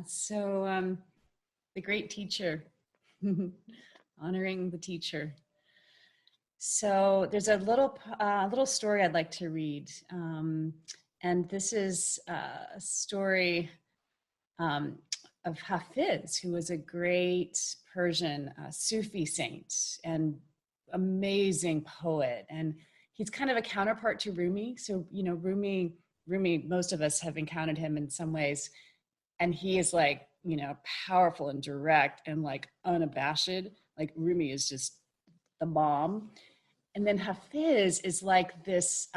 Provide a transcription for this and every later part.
The great teacher, honoring the teacher. So there's a little story I'd like to read, and this is a story of Hafiz, who was a great Persian Sufi saint and amazing poet, and he's kind of a counterpart to Rumi. So Rumi, most of us have encountered him in some ways, and he is like, powerful and direct and like unabashed. Like Rumi is just the bomb. And then Hafiz is like this,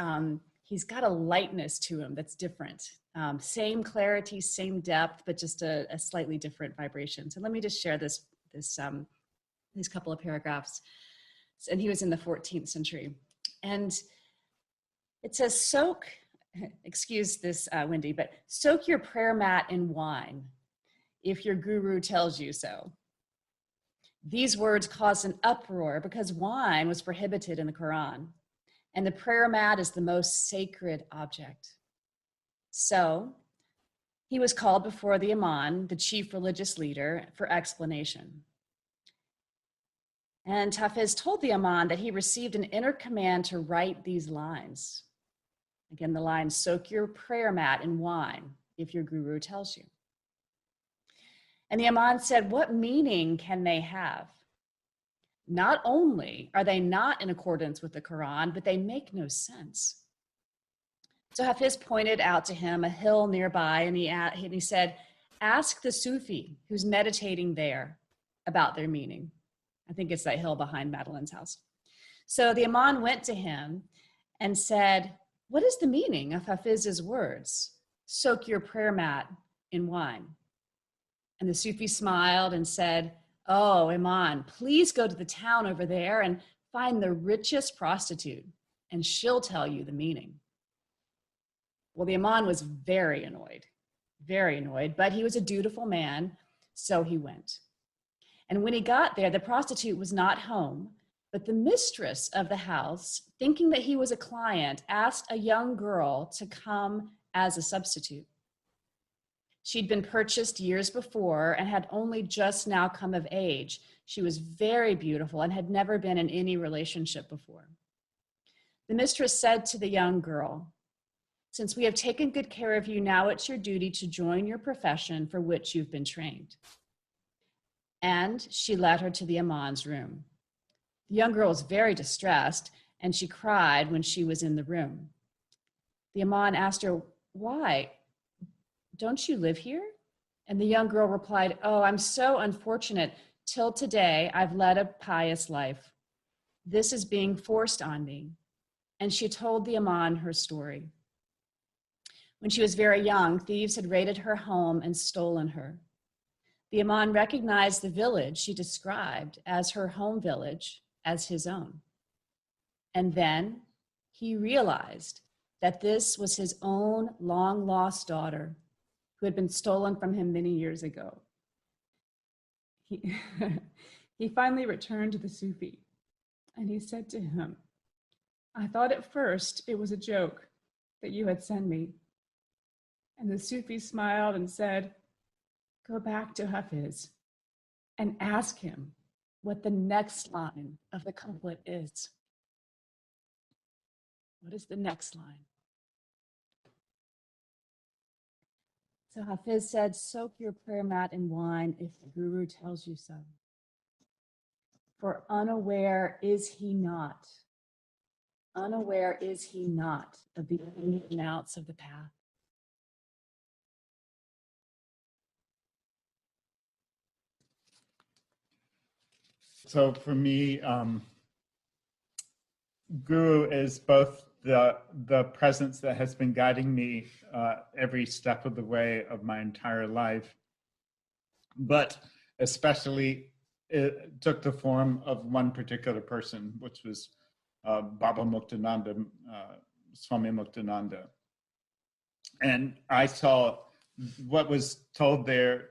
he's got a lightness to him that's different. Same clarity, same depth, but just a slightly different vibration. So let me just share these couple of paragraphs. And he was in the 14th century. And it says, excuse this, Wendy, but soak your prayer mat in wine if your guru tells you so. These words caused an uproar because wine was prohibited in the Quran, and the prayer mat is the most sacred object. So he was called before the Imam, the chief religious leader, for explanation. And Hafiz told the Imam that he received an inner command to write these lines. Again, the lines, soak your prayer mat in wine if your guru tells you. And the Imam said, what meaning can they have? Not only are they not in accordance with the Quran, but they make no sense. So Hafiz pointed out to him a hill nearby, and he said, ask the Sufi who's meditating there about their meaning. I think it's that hill behind Madeline's house. So the Imam went to him and said, what is the meaning of Hafiz's words? Soak your prayer mat in wine. And the Sufi smiled and said, oh, Imam, please go to the town over there and find the richest prostitute, and she'll tell you the meaning. Well, the Imam was very annoyed, but he was a dutiful man, so he went. And when he got there, the prostitute was not home, but the mistress of the house, thinking that he was a client, asked a young girl to come as a substitute. She'd been purchased years before and had only just now come of age. She was very beautiful and had never been in any relationship before. The mistress said to the young girl, since we have taken good care of you, now it's your duty to join your profession for which you've been trained. And she led her to the Imam's room. The young girl was very distressed, and she cried when she was in the room. The Imam asked her, why? Don't you live here? And the young girl replied, oh, I'm so unfortunate. Till today, I've led a pious life. This is being forced on me. And she told the Imam her story. When she was very young, thieves had raided her home and stolen her. The Imam recognized the village she described as her home village as his own. And then he realized that this was his own long-lost daughter who had been stolen from him many years ago. He finally returned to the Sufi, and he said to him, I thought at first it was a joke that you had sent me. And the Sufi smiled and said, go back to Hafiz and ask him what the next line of the couplet is. What is the next line? So Hafiz said, soak your prayer mat in wine if the guru tells you so. For unaware is he not of the ins and outs of the path. So for me, guru is both the presence that has been guiding me every step of the way of my entire life, but especially it took the form of one particular person, which was Baba Muktananda, Swami Muktananda. And I saw what was told there.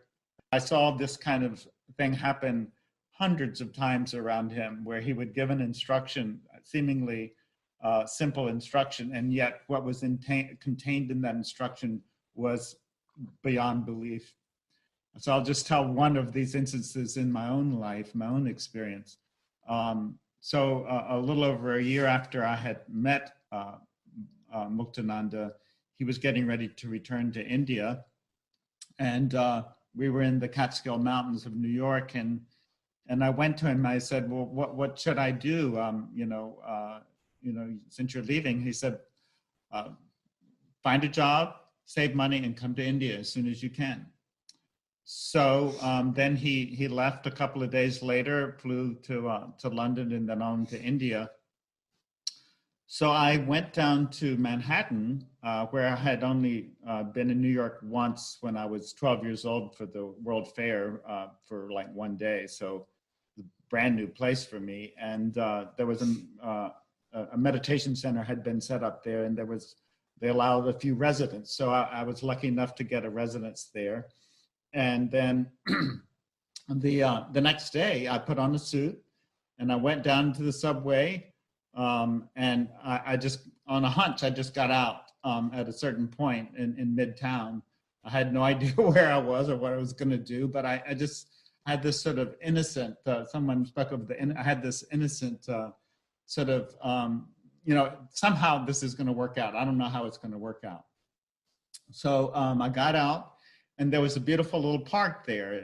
I saw this kind of thing happen hundreds of times around him, where he would give an instruction, seemingly simple instruction, and yet what was contained in that instruction was beyond belief. So I'll just tell one of these instances in my own life, my own experience. So a little over a year after I had met Muktananda, he was getting ready to return to India. And we were in the Catskill Mountains of New York, and I went to him. I said, "Well, what should I do? Since you're leaving," he said, "Find a job, save money, and come to India as soon as you can." So then he left a couple of days later, flew to London, and then on to India. So I went down to Manhattan, where I had only been in New York once when I was 12 years old for the World Fair for like one day. So a brand new place for me. And there was a meditation center had been set up there, and they allowed a few residents. So I was lucky enough to get a residence there. And then the next day I put on a suit and I went down to the subway. And I just, on a hunch, I just got out at a certain point in Midtown. I had no idea where I was or what I was going to do, but I just had this sort of innocent, someone spoke of I had this innocent sort of, somehow this is going to work out. I don't know how it's going to work out. So I got out, and there was a beautiful little park there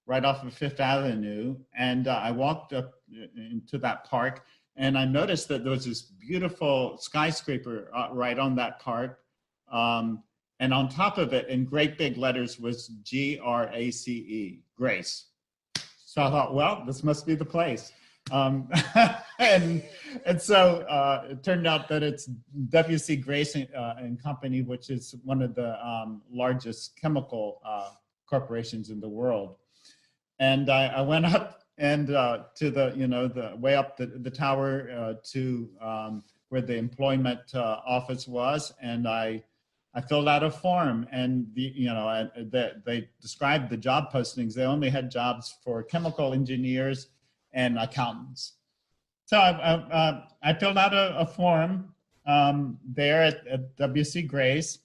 right off of Fifth Avenue. And I walked up into that park, and I noticed that there was this beautiful skyscraper right on that park. And on top of it, in great big letters, was GRACE, Grace. So I thought, well, this must be the place. And so it turned out that it's W.C. Grace and Company, which is one of the largest chemical corporations in the world. And I went up and to the way up the tower to where the employment office was, and I filled out a form, and they described the job postings. They only had jobs for chemical engineers and accountants. So I filled out a form there at W.C. Grace,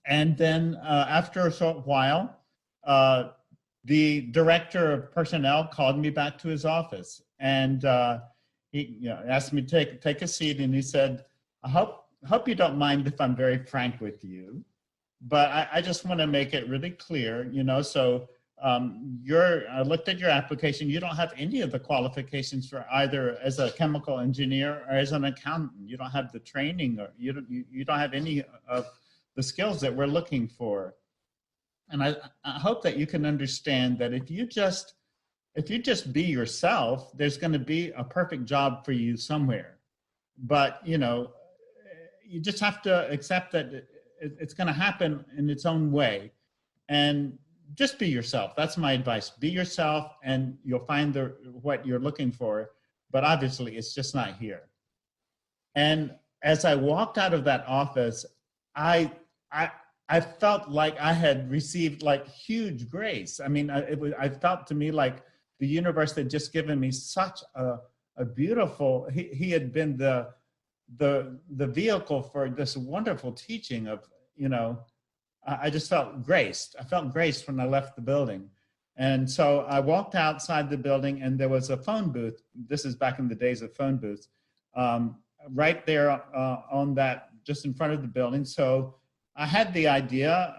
and then after a short while, the director of personnel called me back to his office, and he asked me to take a seat, and he said, I hope you don't mind if I'm very frank with you, but I just want to make it really clear, so I looked at your application. You don't have any of the qualifications for either as a chemical engineer or as an accountant. You don't have the training, or you don't have any of the skills that we're looking for. And I hope that you can understand that if you just be yourself, there's going to be a perfect job for you somewhere. But you just have to accept that it's going to happen in its own way, and just be yourself. That's my advice. Be yourself, and you'll find what you're looking for. But obviously, it's just not here. And as I walked out of that office, I felt like I had received like huge grace. I mean, I felt to me like the universe had just given me such a beautiful. He had been the vehicle for this wonderful teaching of, I just felt graced. I felt graced when I left the building. And so I walked outside the building, and there was a phone booth. This is back in the days of phone booths, right there on that, just in front of the building. So I had the idea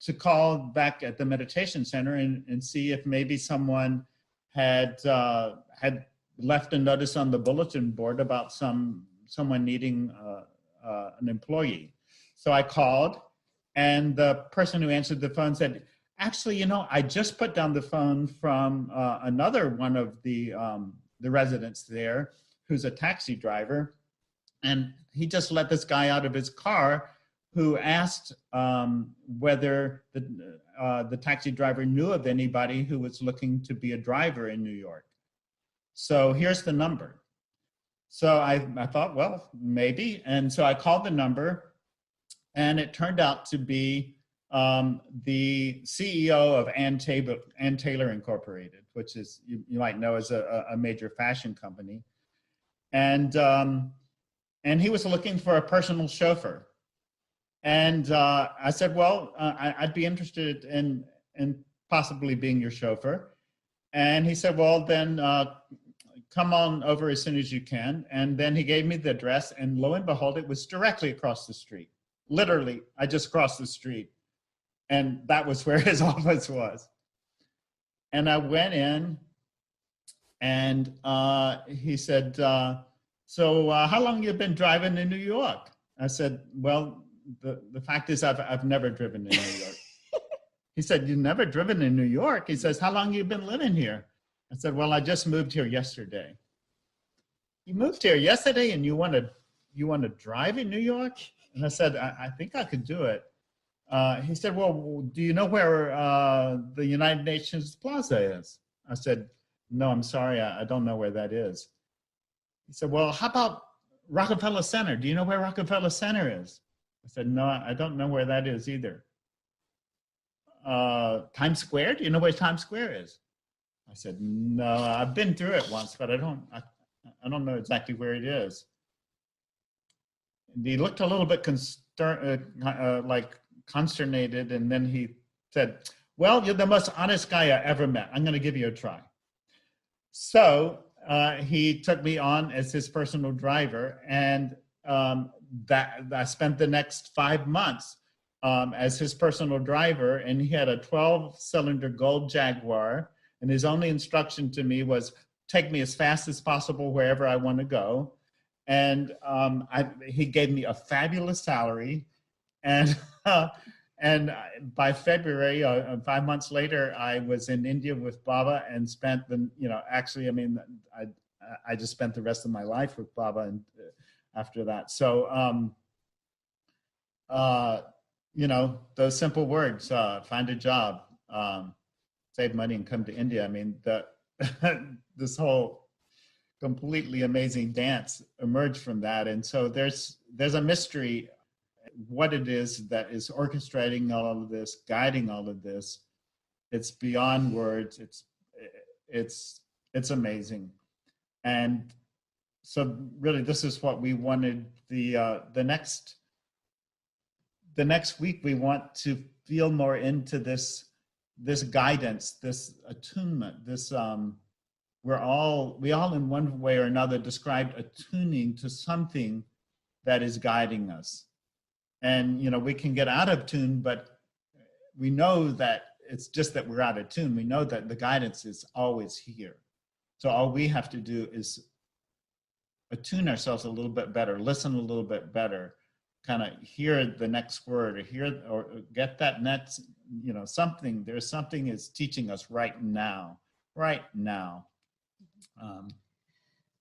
to call back at the meditation center and see if maybe someone had left a notice on the bulletin board about someone needing an employee. So I called, and the person who answered the phone said, actually, I just put down the phone from another one of the residents there, who's a taxi driver, and he just let this guy out of his car who asked whether the taxi driver knew of anybody who was looking to be a driver in New York. So here's the number. So I thought, well, maybe. And so I called the number, and it turned out to be the CEO of Ann Taylor Incorporated, which is, you might know, as a major fashion company. And he was looking for a personal chauffeur. And I said, well, I'd be interested in and possibly being your chauffeur. And he said, well, then come on over as soon as you can. And then he gave me the address, and lo and behold, it was directly across the street. Literally, I just crossed the street, and that was where his office was. And I went in, and he said, so how long you been driving in New York? I said, well, the fact is I've never driven in New York. He said, you've never driven in New York? He says, how long you been living here? I said, well, I just moved here yesterday. You moved here yesterday and you want to drive in New York? And I said, I think I could do it. He said, well, do you know where the United Nations Plaza is? I said, no, I'm sorry, I don't know where that is. He said, well, how about Rockefeller Center? Do you know where Rockefeller Center is? I said, no, I don't know where that is either. Times Square? Do you know where Times Square is? I said, no, I've been through it once, but I don't know exactly where it is. And he looked a little bit like consternated, and then he said, well, you're the most honest guy I ever met. I'm going to give you a try. So he took me on as his personal driver, and I spent the next 5 months as his personal driver, and he had a 12-cylinder gold Jaguar, and his only instruction to me was take me as fast as possible wherever I want to go. And he gave me a fabulous salary, and by February, 5 months later, I was in India with Baba and spent I just spent the rest of my life with Baba and after that. So, those simple words, find a job, save money and come to India. I mean, this whole completely amazing dance emerged from that. And so there's a mystery, what it is that is orchestrating all of this, guiding all of this. It's beyond words. It's amazing. And so really, this is what we wanted. The next week, we want to feel more into this guidance, this attunement, this we all in one way or another described attuning to something that is guiding us. And we can get out of tune, but we know that it's just that we're out of tune. We know that the guidance is always here. So all we have to do is attune ourselves a little bit better, listen a little bit better, kind of hear the next word, or get that next, something. There's something is teaching us right now.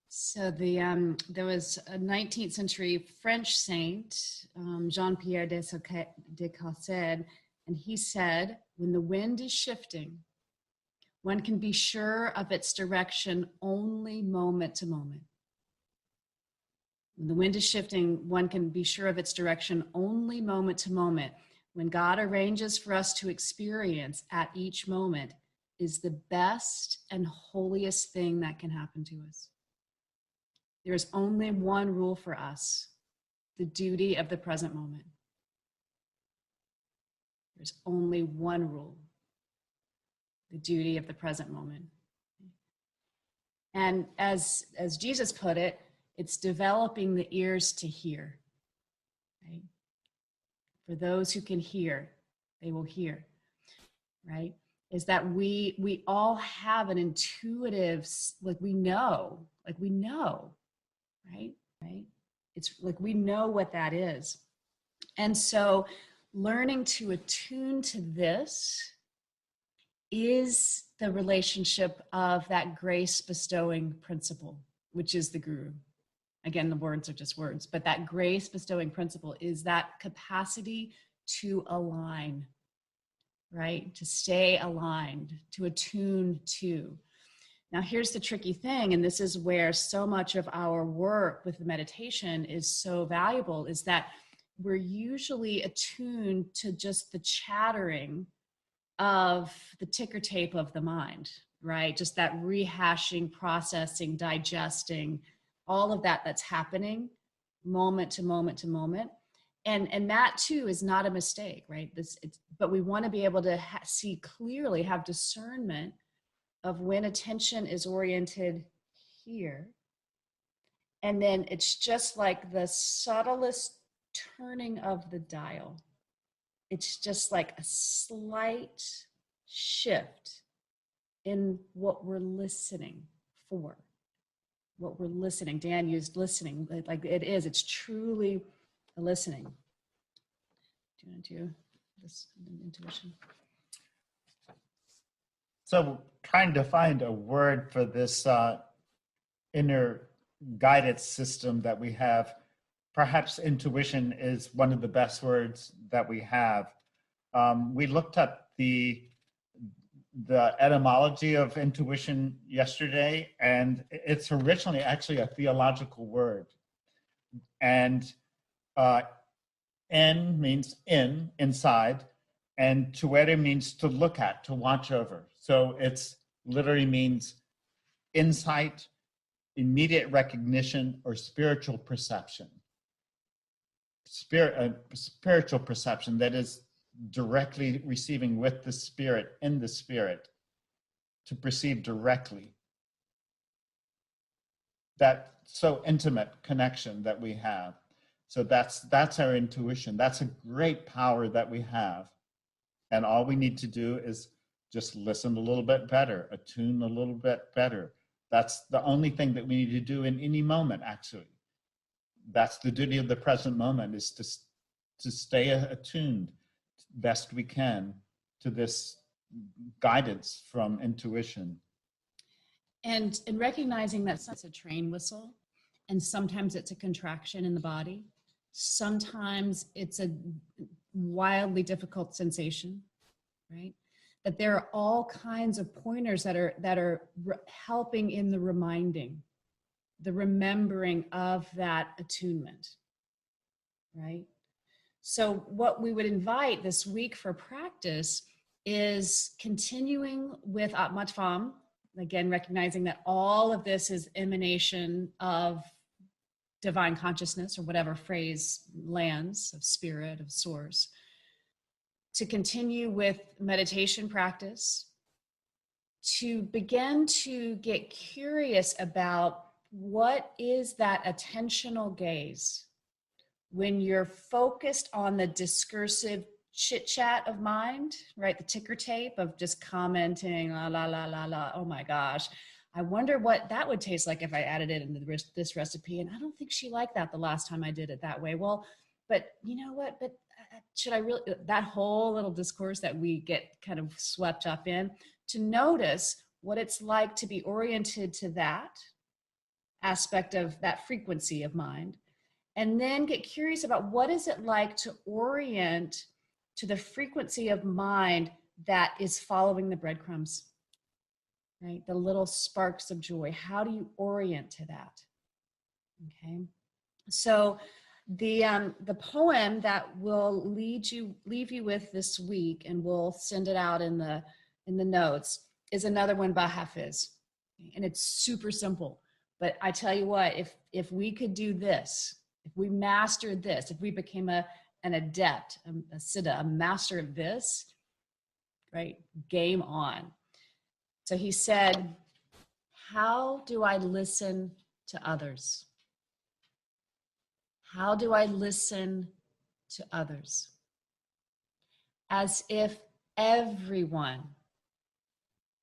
So there was a 19th century French saint, Jean-Pierre de Caussade, and he said, when the wind is shifting, one can be sure of its direction only moment to moment. When the wind is shifting, one can be sure of its direction only moment to moment. When God arranges for us to experience at each moment is the best and holiest thing that can happen to us. There is only one rule for us, the duty of the present moment. There's only one rule, the duty of the present moment. And as Jesus put it, it's developing the ears to hear. Right? For those who can hear, they will hear. Right? Is that we all have an intuitive, we know, right? It's like we know what that is. And so learning to attune to this is the relationship of that grace bestowing principle, which is the guru. Again, the words are just words, but that grace bestowing principle is that capacity to align, right? To stay aligned, to attune to. Now, here's the tricky thing, and this is where so much of our work with the meditation is so valuable, is that we're usually attuned to just the chattering of the ticker tape of the mind, right? Just that rehashing, processing, digesting, all of that that's happening moment to moment to moment. And that too is not a mistake, right? But we want to be able to see clearly, have discernment of when attention is oriented here. And then it's just like the subtlest turning of the dial. It's just like a slight shift in what we're listening for, what we're listening. Dan used listening, like it's truly a listening. Do you want to do this intuition? So trying to find a word for this inner guidance system that we have, perhaps intuition is one of the best words that we have. We looked at the etymology of intuition yesterday, and it's originally actually a theological word. And en means inside, and tuere means to look at, to watch over. So it's literally means insight, immediate recognition, or spiritual perception. Spiritual perception that is directly receiving with the spirit, in the spirit, to perceive directly. That so intimate connection that we have. So that's our intuition. That's a great power that we have. And all we need to do is just listen a little bit better, attune a little bit better. That's the only thing that we need to do in any moment, actually. That's the duty of the present moment, is to stay attuned best we can to this guidance from intuition. And recognizing that it's a train whistle, and sometimes it's a contraction in the body. Sometimes it's a wildly difficult sensation, right? That there are all kinds of pointers that are helping in the reminding, the remembering of that attunement, right? So what we would invite this week for practice is continuing with Atmat Pham, again, recognizing that all of this is emanation of divine consciousness, or whatever phrase lands, of spirit, of source. To continue with meditation practice, to begin to get curious about what is that attentional gaze when you're focused on the discursive chit chat of mind, right? The ticker tape of just commenting, la, la, la, la, la. Oh my gosh. I wonder what that would taste like if I added it into this recipe. And I don't think she liked that the last time I did it that way. Well, but you know what? But should I really, that whole little discourse that we get kind of swept up in, to notice what it's like to be oriented to that aspect of that frequency of mind, and then get curious about what is it like to orient to the frequency of mind that is following the breadcrumbs, right? The little sparks of joy. How do you orient to that? Okay. So the poem that will leave you with this week, and we'll send it out in the notes, is another one by Hafiz. And it's super simple. But I tell you what, if we could do this, if we mastered this, if we became an adept, a siddha, a master of this, right? Game on. So he said, how do I listen to others? How do I listen to others? As if everyone,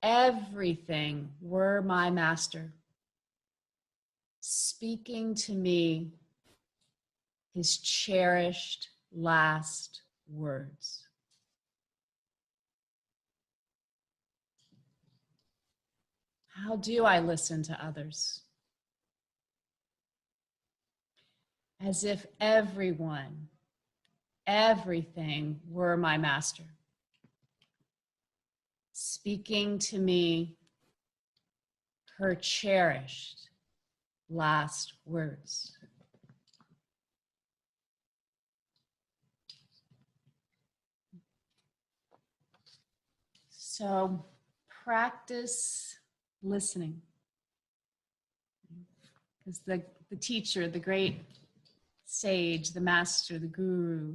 everything were my master, speaking to me his cherished last words. How do I listen to others? As if everyone, everything were my master, speaking to me her cherished last words. So practice listening. Because the teacher, the great sage, the master, the guru,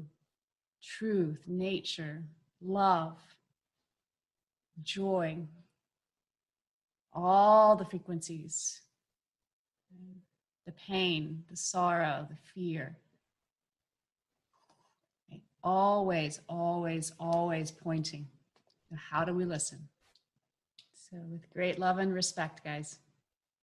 truth, nature, love, joy, all the frequencies, the pain, the sorrow, the fear. Always, always, always pointing. How do we listen? So with great love and respect, guys.